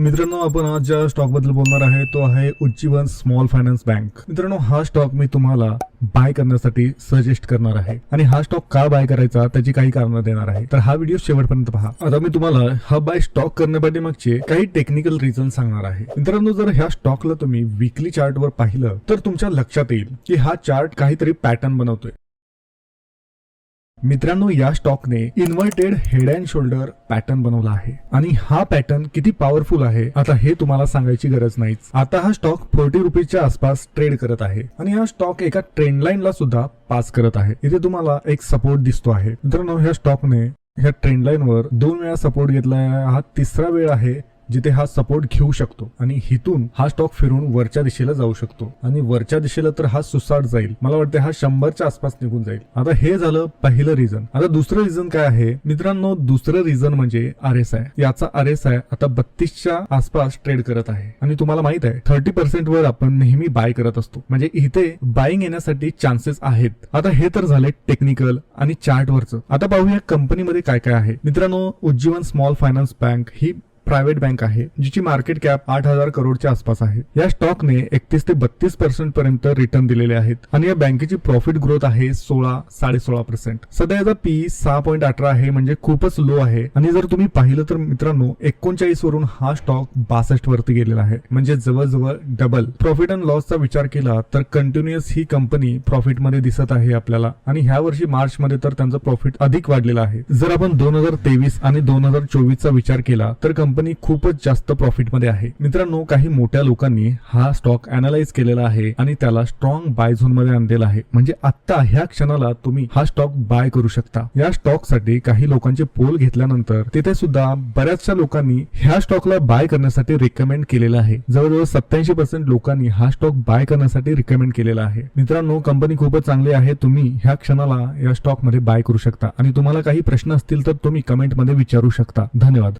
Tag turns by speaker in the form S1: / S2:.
S1: मित्रांनो, आपण आज ज्या स्टॉक बद्दल बोलणार आहे तो आहे उज्जीवन स्मॉल फायनान्स बँक. मित्रांनो, हा स्टॉक मी तुम्हाला बाय करण्यासाठी सजेस्ट करणार आहे आणि हा स्टॉक का बाय करायचा त्याची काही कारणं देणार आहे. तर हा व्हिडिओ शेवटपर्यंत पहा. आता मी तुम्हाला हा बाय स्टॉक करण्यापाठीमागचे काही टेक्निकल रिझन सांगणार आहे. मित्रांनो, जर ह्या स्टॉकला तुम्ही वीकली चार्टवर पाहिलं तर तुमच्या लक्षात येईल की हा चार्ट काहीतरी पॅटर्न बनवतोय. मित्रांनो, या स्टॉकने inverted head and shoulder pattern बनवला आहे आणि हा पॅटर्न किती पॉवरफुल आहे आता हे तुम्हाला सांगायची गरज नाहीच. आता हा स्टॉक 40 रुपीजच्या आसपास ट्रेड करत आहे आणि हा स्टॉक एका ट्रेंड लाईनला सुद्धा पास करत आहे. इथे तुम्हाला एक सपोर्ट दिसतो आहे. मित्रांनो, ह्या स्टॉकने ह्या ट्रेंड लाईनवर 2 वेळा सपोर्ट घेतला आहे. हा तिसरा वेळ आहे जिथे हा सपोर्ट घेऊ शकतो आणि हिथून हा स्टॉक फिरून वरच्या दिशेला जाऊ शकतो आणि वरच्या दिशेला तर हा सुसाट जाईल. मला वाटतं हा 100च्या आसपास निघून जाईल. आता हे झालं पहिलं रिझन. आता दुसरं रिझन काय आहे मित्रांनो? दुसरं रिझन म्हणजे RSI. याचा RSI आता 32च्या आसपास ट्रेड करत आहे आणि तुम्हाला माहित आहे 30% वर आपण नेहमी बाय करत असतो, म्हणजे इथे बाईंग येण्यासाठी चान्सेस आहेत. आता हे तर झाले टेक्निकल आणि चार्ट वरचं. आता पाहूया कंपनीमध्ये काय काय आहे. मित्रांनो, उज्जीवन स्मॉल फायनान्स बँक ही प्रायव्हेट बँक आहे जिची मार्केट कॅप 8,000 करोडच्या आसपास आहे. या स्टॉकने 31 ते 32% पर्यंत रिटर्न दिलेले आहेत आणि या बँकेची प्रॉफिट ग्रोथ आहे 16-16%. सध्या याचा PE 6.18 आहे, म्हणजे खूपच लो आहे. आणि जर तुम्ही पाहिलं तर मित्रांनो 39 वरून हा स्टॉक 62 वरती गेलेला आहे, म्हणजे जवळजवळ डबल. प्रॉफिट अँड लॉसचा विचार केला तर कंटिन्युअस ही कंपनी प्रॉफिट मध्ये दिसत आहे आपल्याला आणि ह्या वर्षी मार्च मध्ये तर त्यांचं प्रॉफिट अधिक वाढलेलं आहे. जर आपण 2023 आणि 2024 चा विचार केला तर कंपनी खूपच जास्त प्रॉफिट मध्ये आहे. मित्रांनो, काही मोठ्या लोकांनी हा स्टॉक अनालाइज केलेला आहे आणि त्याला स्ट्रॉंग बाय झोन मध्ये आणलेला आहे, म्हणजे आता ह्या क्षणाला तुम्ही हा स्टॉक बाय करू शकता. या स्टॉक साठी काही लोकांचे पोल घेतल्यानंतर तिथे सुद्धा बऱ्याचशा लोकांनी ह्या स्टॉकला बाय करण्यासाठी रिकमेंड केलेलं आहे. जवळजवळ 87% लोकांनी हा स्टॉक बाय करण्यासाठी रिकमेंड केलेला आहे. मित्रांनो, कंपनी खूपच चांगली आहे. तुम्ही ह्या क्षणाला या स्टॉक मध्ये बाय करू शकता आणि तुम्हाला काही प्रश्न असतील तर तुम्ही कमेंट मध्ये विचारू शकता. धन्यवाद.